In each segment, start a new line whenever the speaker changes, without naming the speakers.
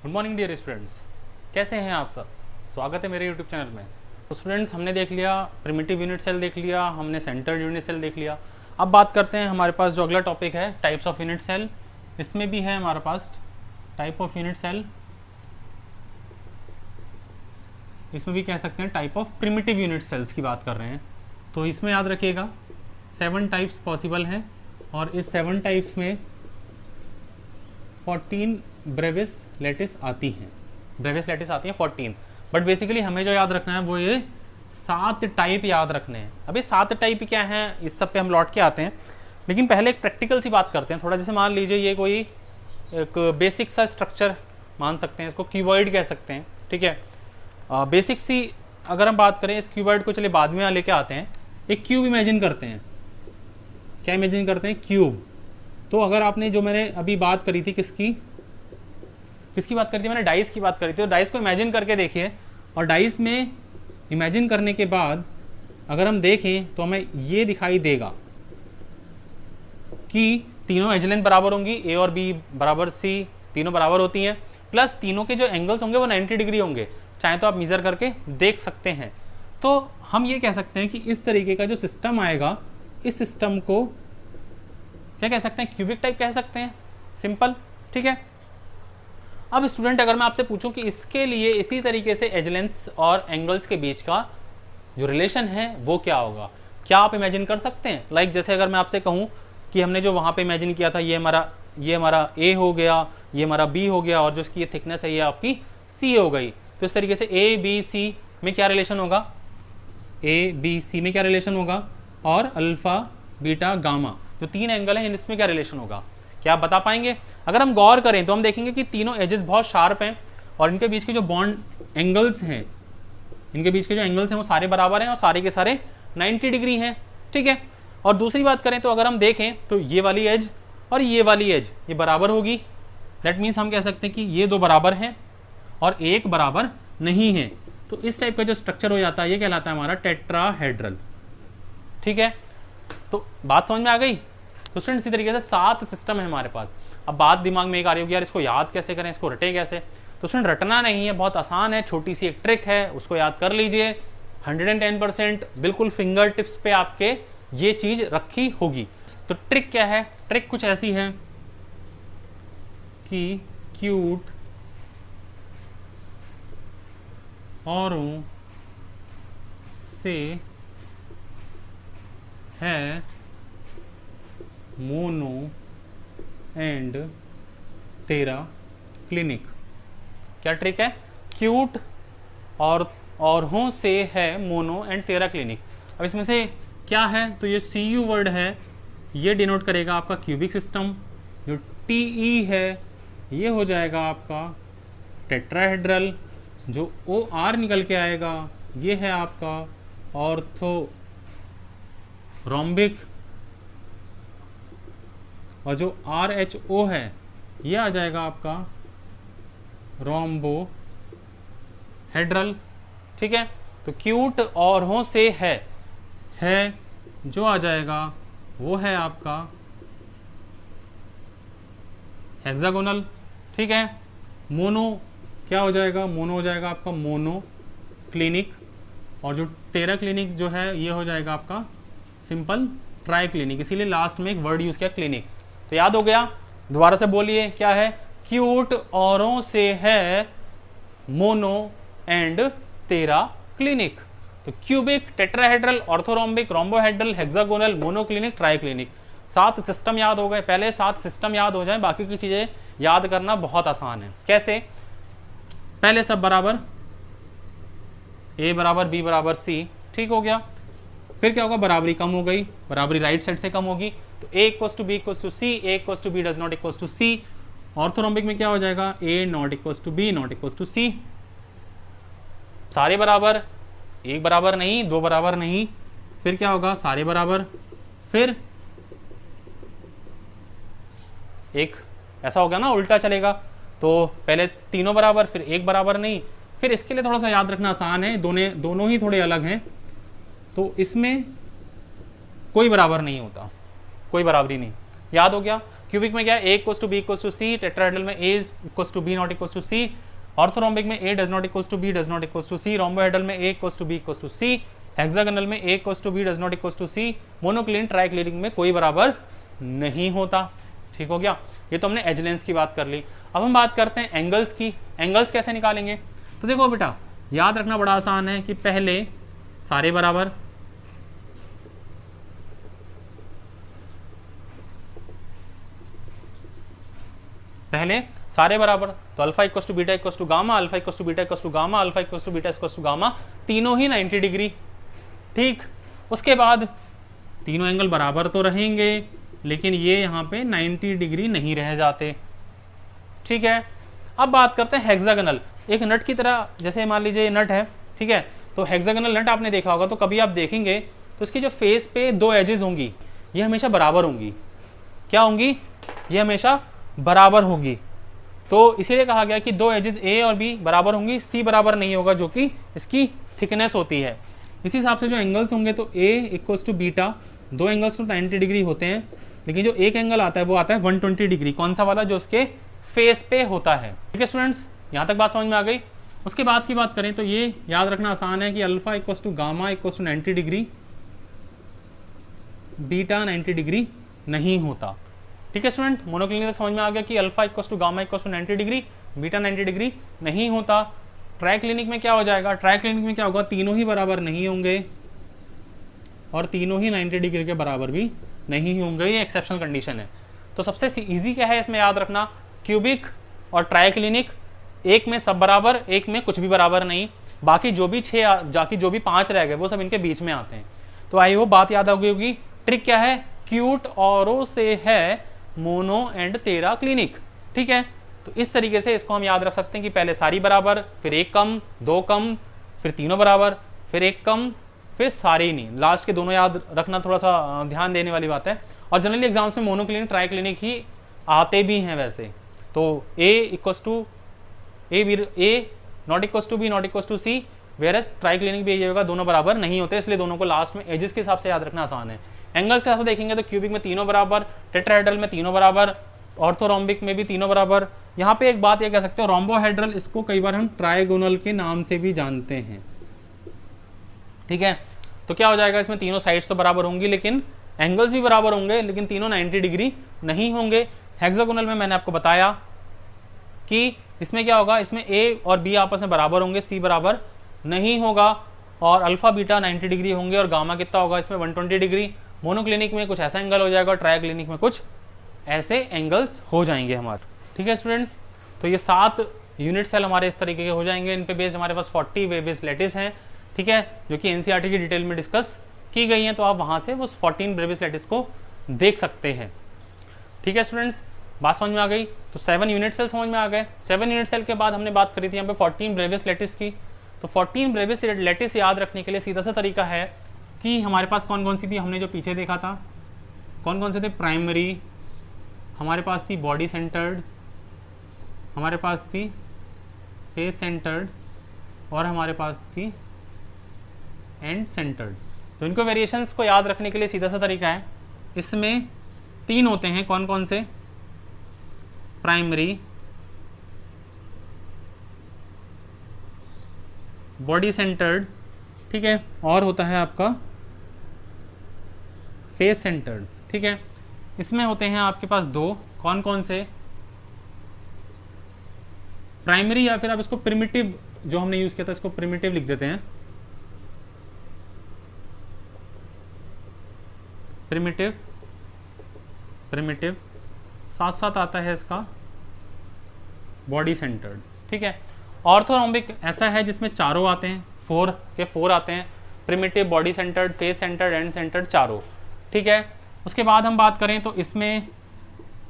Good morning dear students, कैसे हैं आप सब। स्वागत है मेरे यूट्यूब चैनल में। तो स्टूडेंट्स, हमने देख लिया प्रिमिटिव यूनिट सेल, देख लिया हमने सेंटर्ड यूनिट सेल देख लिया। अब बात करते हैं हमारे पास जो अगला टॉपिक है टाइप्स ऑफ यूनिट सेल। इसमें भी है हमारे पास टाइप ऑफ यूनिट सेल, इसमें भी कह सकते हैं type of primitive unit cells की बात कर रहे हैं। तो इसमें याद रखिएगा 7 टाइप्स पॉसिबल हैं और इस 7 टाइप्स में 14 ब्रेविस लैटिस आती हैं। ब्रेविस लैटिस आती हैं 14, बट बेसिकली हमें जो याद रखना है वो ये 7 टाइप याद रखने हैं। अब ये 7 टाइप क्या हैं, इस सब पे हम लौट के आते हैं, लेकिन पहले एक प्रैक्टिकल सी बात करते हैं थोड़ा। जैसे मान लीजिए ये कोई एक बेसिक सा स्ट्रक्चर मान सकते हैं, इसको क्यूबॉइड कह सकते हैं, ठीक है। बेसिक सी अगर हम बात करें इस क्यूबॉइड को, चलिए बाद में लेके आते हैं। एक क्यूब इमेजिन करते हैं, क्या इमेजिन करते हैं, क्यूब। तो अगर आपने जो मैंने अभी बात करी थी किसकी बात करी थी, मैंने डाइस की बात करी थी। तो डाइस को इमेजिन करके देखिए, और डाइस में इमेजिन करने के बाद अगर हम देखें तो हमें ये दिखाई देगा कि तीनों एज लेंथ बराबर होंगी, ए और बी बराबर सी, तीनों बराबर होती हैं, प्लस तीनों के जो एंगल्स होंगे वो 90 डिग्री होंगे, चाहे तो आप मेजर करके देख सकते हैं। तो हम ये कह सकते हैं कि इस तरीके का जो सिस्टम आएगा, इस सिस्टम को क्या कह सकते हैं, क्यूबिक टाइप कह सकते हैं, सिंपल, ठीक है। अब स्टूडेंट, अगर मैं आपसे पूछूं कि इसके लिए इसी तरीके से एज लेंथ्स और एंगल्स के बीच का जो रिलेशन है वो क्या होगा, क्या आप इमेजिन कर सकते हैं। लाइक जैसे अगर मैं आपसे कहूं कि हमने जो वहां पे इमेजिन किया था, ये हमारा ए हो गया, ये हमारा बी हो गया, और जो इसकी थिकनेस है ये आपकी सी हो गई। तो इस तरीके से ए बी सी में क्या रिलेशन होगा, ए बी सी में क्या रिलेशन होगा, और अल्फा बीटा गामा जो 3 एंगल हैं इसमें क्या रिलेशन होगा, क्या आप बता पाएंगे। अगर हम गौर करें तो हम देखेंगे कि तीनों एजेस बहुत शार्प हैं और इनके बीच के जो बॉन्ड एंगल्स हैं, इनके बीच के जो एंगल्स हैं वो सारे बराबर हैं और सारे के सारे 90 डिग्री हैं, ठीक है। और दूसरी बात करें तो अगर हम देखें तो ये वाली एज और ये वाली एज ये बराबर होगी। दैट मीन्स हम कह सकते हैं कि ये दो बराबर हैं और एक बराबर नहीं है। तो इस टाइप का जो स्ट्रक्चर हो जाता है ये कहलाता है हमारा टेट्राहेड्रल, ठीक है। तो बात समझ में आ गई। तो स्टूडेंट, इसी तरीके से 7 सिस्टम है हमारे पास। अब बात दिमाग में एक आ रही होगी, यार इसको याद कैसे करें, इसको रटे कैसे। तो स्टूडेंट, रटना नहीं है, बहुत आसान है, छोटी सी एक ट्रिक है, उसको याद कर लीजिए। 110% बिल्कुल फिंगर टिप्स पे आपके ये चीज रखी होगी। तो ट्रिक क्या है, ट्रिक कुछ ऐसी है कि क्यूट औरों से है मोनो एंड तेरा क्लिनिक। क्या ट्रिक है, क्यूट और हों से है मोनो एंड तेरा क्लिनिक। अब इसमें से क्या है, तो ये CU वर्ड है, ये डिनोट करेगा आपका क्यूबिक सिस्टम। जो TE है ये हो जाएगा आपका टेट्राहेड्रल। जो OR निकल के आएगा ये है आपका ऑर्थो रोम्बिक, और जो RHO है ये आ जाएगा आपका रोम्बो हेड्रल, ठीक है। तो क्यूट और हो से है जो आ जाएगा वो है आपका हेक्सागोनल, ठीक है। मोनो क्या हो जाएगा, मोनो हो जाएगा आपका मोनो क्लिनिक, और जो तेरा क्लिनिक जो है ये हो जाएगा आपका सिंपल ट्राई क्लिनिक, इसीलिए लास्ट में एक वर्ड यूज किया क्लिनिक। तो याद हो गया, दोबारा से बोलिए, क्या है, क्यूट औरों से है मोनो एंड तेरा क्लिनिक। तो cubic, tetrahedral, orthorhombic, rhombohedral, hexagonal, monoclinic, triclinic, 7 system याद हो गए। पहले 7 सिस्टम याद हो जाए, बाकी की चीजें याद करना बहुत आसान है। कैसे, पहले सब बराबर, ए बराबर बी बराबर सी, ठीक हो गया। फिर क्या होगा, बराबरी कम हो गई, बराबरी राइट साइड से कम होगी, तो A equals to B equals to C, A equals to B does not equals to C. Orthorhombic में क्या हो जाएगा, A not equals to B not equals to C. सारे बराबर, एक बराबर नहीं, दो बराबर नहीं, फिर क्या होगा, सारे बराबर, फिर एक ऐसा होगा ना, उल्टा चलेगा। तो पहले तीनों बराबर, फिर एक बराबर नहीं। फिर इसके लिए थोड़ा सा याद रखना आसान है, दोनों ही थोड़े अलग हैं। तो इसमें कोई बराबर नहीं होता, कोई बराबरी नहीं, याद हो गया। क्यूबिक में क्या है, a equals to b equals to c, tetrahedral में a equals to b not equals to c, orthorhombic में a does not equals to b does not equals to c, rhombohedral में a equals to b equals to c, hexagonal में a equals to b does not equals to c, monoclinic triclinic में कोई बराबर नहीं होता। ठीक हो गया, ये तो हमने एज लेंस की बात कर ली। अब हम बात करते हैं एंगल्स की। एंगल्स कैसे निकालेंगे? तो देखो बेटा, याद रखना बड़ा आसान है कि पहले सारे बराबर, पहले सारे बराबर, तो alpha equals to beta equals to gamma, alpha equals to beta equals to gamma, alpha equals to beta equals to gamma, तीनों ही 90 डिग्री। ठीक, उसके बाद तीनों एंगल बराबर तो रहेंगे, लेकिन ये यहाँ पे 90 डिग्री नहीं रह जाते। ठीक है, अब बात करते हैं हेक्सागोनल। एक नट की तरह, जैसे मान लीजिए नट है, ठीक है, तो हेक्सागोनल नट आपने देखा होगा, तो कभी आप देखेंगे तो इसकी जो फेस पे दो एजेस होंगी, ये हमेशा बराबर होंगी। क्या होंगी? ये हमेशा बराबर होगी। तो इसीलिए कहा गया कि दो एजेस ए और बी बराबर होंगी, सी बराबर नहीं होगा, जो कि इसकी थिकनेस होती है। इसी हिसाब से जो एंगल्स होंगे, तो ए इक्वल्स टू बीटा, दो एंगल्स तो 90 डिग्री होते हैं, लेकिन जो एक एंगल आता है वो आता है 120 डिग्री। कौन सा वाला? जो उसके फेस पे होता है। ठीक है स्टूडेंट्स, यहाँ तक बात समझ में आ गई। उसके बाद की बात करें तो ये याद रखना आसान है कि alpha equals to gamma equals to 90 degree, beta 90 degree नहीं होता। ठीक है स्टूडेंट, मोनोक्लिनिक तक समझ में आ गया कि alpha equals to gamma equals to 90 degree, beta 90 degree नहीं होता। ट्राइक्लिनिक में क्या हो जाएगा? ट्राइक्लिनिक में क्या होगा? तीनों ही बराबर नहीं होंगे और तीनों ही 90 डिग्री के बराबर भी नहीं होंगे। ये एक्सेप्शनल कंडीशन है। तो सबसे इजी क्या है इसमें याद रखना? क्यूबिक और ट्राइक्लिनिक, एक में सब बराबर, एक में कुछ भी बराबर नहीं, बाकी जो भी 5 रह गए वो सब इनके बीच में आते हैं। तो आई होप बात याद आ गई होगी। ट्रिक क्या है? क्यूट औरों से है मोनो एंड तेरा क्लिनिक। ठीक है, तो इस तरीके से इसको हम याद रख सकते हैं कि पहले सारी बराबर, फिर एक कम, दो कम, फिर तीनों बराबर, फिर एक कम, फिर सारे ही नहीं। लास्ट के दोनों याद रखना थोड़ा सा ध्यान देने वाली बात है। और जनरली एग्जाम्स में मोनोक्लिनिक ट्राइक्लिनिक ही आते भी हैं वैसे। तो A equals to A not equals to B not equals to C, versus triclinic भी ये होगा, दोनों बराबर नहीं होते, इसलिए दोनों को लास्ट में एजेस के हिसाब से याद रखना आसान है। एंगल्स के हिसाब से देखेंगे तो क्यूबिक में तीनों बराबर, टेट्राहेड्रल में तीनों बराबर, ऑर्थोरोम्बिक में भी तीनों बराबर। यहाँ पे एक बात ये कह सकते हो, रोम्बोहेड्रल, इसको कई बार हम ट्राइगोनल के नाम से भी जानते हैं। ठीक है, तो क्या हो जाएगा? इसमें तीनों साइड्स तो बराबर होंगी, लेकिन एंगल्स भी बराबर होंगे, लेकिन तीनों 90 डिग्री नहीं होंगे। हेक्सागोनल में मैंने आपको बताया कि इसमें क्या होगा? इसमें ए और बी आपस में बराबर होंगे, सी बराबर नहीं होगा, और अल्फा बीटा 90 डिग्री होंगे, और गामा कितना होगा? इसमें 120 डिग्री। मोनोक्लिनिक में कुछ ऐसा एंगल हो जाएगा, ट्राइक्लिनिक में कुछ ऐसे एंगल्स हो जाएंगे हमारे। ठीक है स्टूडेंट्स, तो ये 7 यूनिट सेल हमारे इस तरीके के हो जाएंगे। इन पे बेस्ड हमारे पास 40 वेव बेस्ड लैटिस हैं। ठीक है, जो कि एनसीईआरटी की डिटेल में डिस्कस की गई हैं, तो आप वहाँ से उस 14 ब्रेविस लैटिस को देख सकते हैं। ठीक है स्टूडेंट्स, बात समझ में आ गई। तो 7 यूनिट सेल समझ में आ गए। 7 यूनिट सेल के बाद हमने बात करी थी यहाँ पे 14 ब्रेविस लैटिस की। तो 14 ब्रेविस लैटिस याद रखने के लिए सीधा सा तरीका है कि हमारे पास कौन कौन सी थी, हमने जो पीछे देखा था, कौन कौन से थे? प्राइमरी, हमारे पास थी बॉडी सेंटर्ड, हमारे पास थी फेस सेंटर्ड, और हमारे पास थी एंड सेंटर्ड। तो इनको वेरिएशंस को याद रखने के लिए सीधा सा तरीका है, इसमें 3 होते हैं। कौन कौन से? प्राइमरी, बॉडी सेंटर्ड, ठीक है, और होता है आपका फेस सेंटर्ड। ठीक है, इसमें होते हैं आपके पास 2। कौन कौन से? प्राइमरी, या फिर आप इसको प्रिमिटिव, जो हमने यूज किया था इसको प्रिमिटिव लिख देते हैं। प्रिमिटिव, प्रिमिटिव, साथ साथ आता है इसका बॉडी सेंटर्ड। ठीक है, ऑर्थोरोम्बिक ऐसा है जिसमें चारों आते हैं, 4 के 4 आते हैं, primitive, body centred, face centred, and centred, चारों। ठीक है, उसके बाद हम बात करें तो इसमें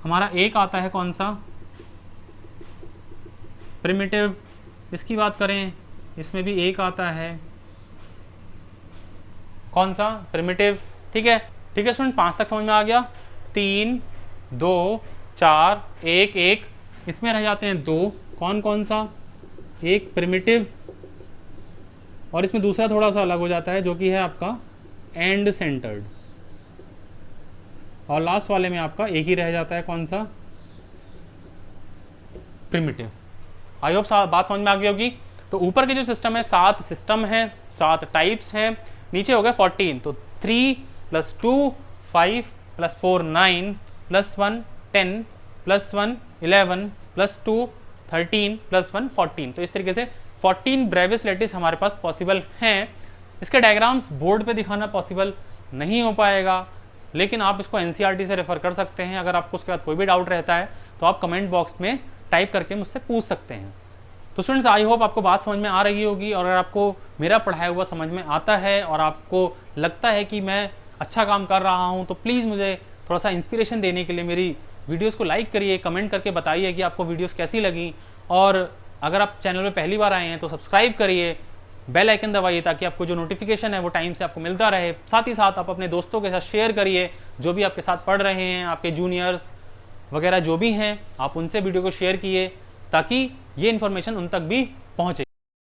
हमारा एक आता है, कौन सा? प्रिमिटिव। इसकी बात करें, इसमें भी एक आता है, कौन सा? प्रिमिटिव। ठीक है, ठीक है स्टूडेंट, 5 तक समझ में आ गया। 3, 2, 4, 1, 1, इसमें रह जाते हैं 2। कौन कौन सा? एक प्रिमिटिव, और इसमें दूसरा थोड़ा सा अलग हो जाता है, जो कि है आपका एंड सेंटर्ड। और लास्ट वाले में आपका एक ही रह जाता है, कौन सा, प्रिमिटिव। आई होप बात समझ में आ गई होगी। तो ऊपर के जो सिस्टम है 7 सिस्टम है, 7 टाइप्स हैं, नीचे हो गए 14। तो 3 + 2 5 + 4 9 + 1 10 + 1 11 + 2 13 + 1 14। तो इस तरीके से 14 ब्रेविस लैटिस हमारे पास पॉसिबल हैं। इसके डायग्राम्स बोर्ड पे दिखाना पॉसिबल नहीं हो पाएगा, लेकिन आप इसको एनसीईआरटी से रेफर कर सकते हैं। अगर आपको उसके बाद कोई भी डाउट रहता है तो आप कमेंट बॉक्स में टाइप करके मुझसे पूछ सकते हैं। तो स्टूडेंट्स, आई होप आपको बात समझ में आ रही होगी, और अगर आपको मेरा पढ़ाया हुआ समझ में आता है और आपको लगता है कि मैं अच्छा काम कर रहा हूँ, तो प्लीज़ मुझे थोड़ा सा इंस्पिरेशन देने के लिए मेरी वीडियोस को लाइक करिए, कमेंट करके बताइए कि आपको वीडियोस कैसी लगी। और अगर आप चैनल में पहली बार आए हैं तो सब्सक्राइब करिए, बेल आइकन दबाइए, ताकि आपको जो नोटिफिकेशन है वो टाइम से आपको मिलता रहे। साथ ही साथ आप अपने दोस्तों के साथ शेयर करिए, जो भी आपके साथ पढ़ रहे हैं, आपके जूनियर्स वगैरह जो भी हैं, आप उनसे वीडियो को शेयर किए ताकि ये इन्फॉर्मेशन उन तक भी पहुँचे।